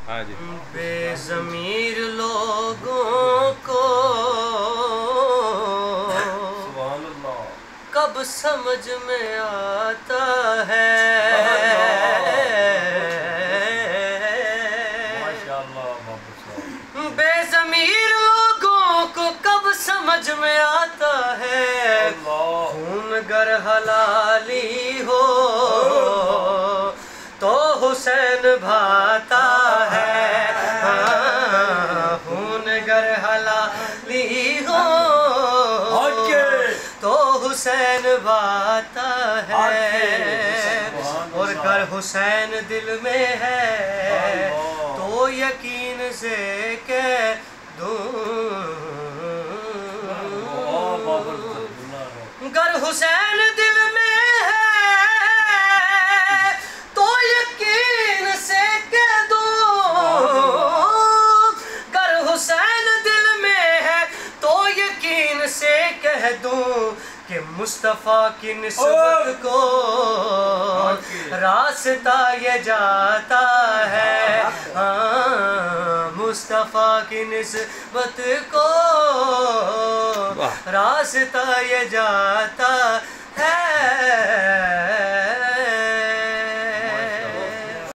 ہاں جی بے ضمیر لوگوں کو سبحان اللہ کب سمجھ میں آتا ہے ماشاء اللہ بابا صاحب بے ضمیر لوگوں کو کب سمجھ میں آتا ہے اللہ خون گر حلالی ہو تو حسین بھاتا ہے خون گر حلالی ہو تو حسین بھاتا ہے اور گر حسین دل میں ہے تو یقین سے کہہ دوں گر حسین دل میں ہے تو یقین سے کہہ دوں گر حسین دل میں ہے تو یقین سے کہہ دوں کہ مصطفیٰ کی نسبت کو راستہ یہ جاتا ہے مصطفیٰ کی نسبت کو راستہ یہ جاتا ہے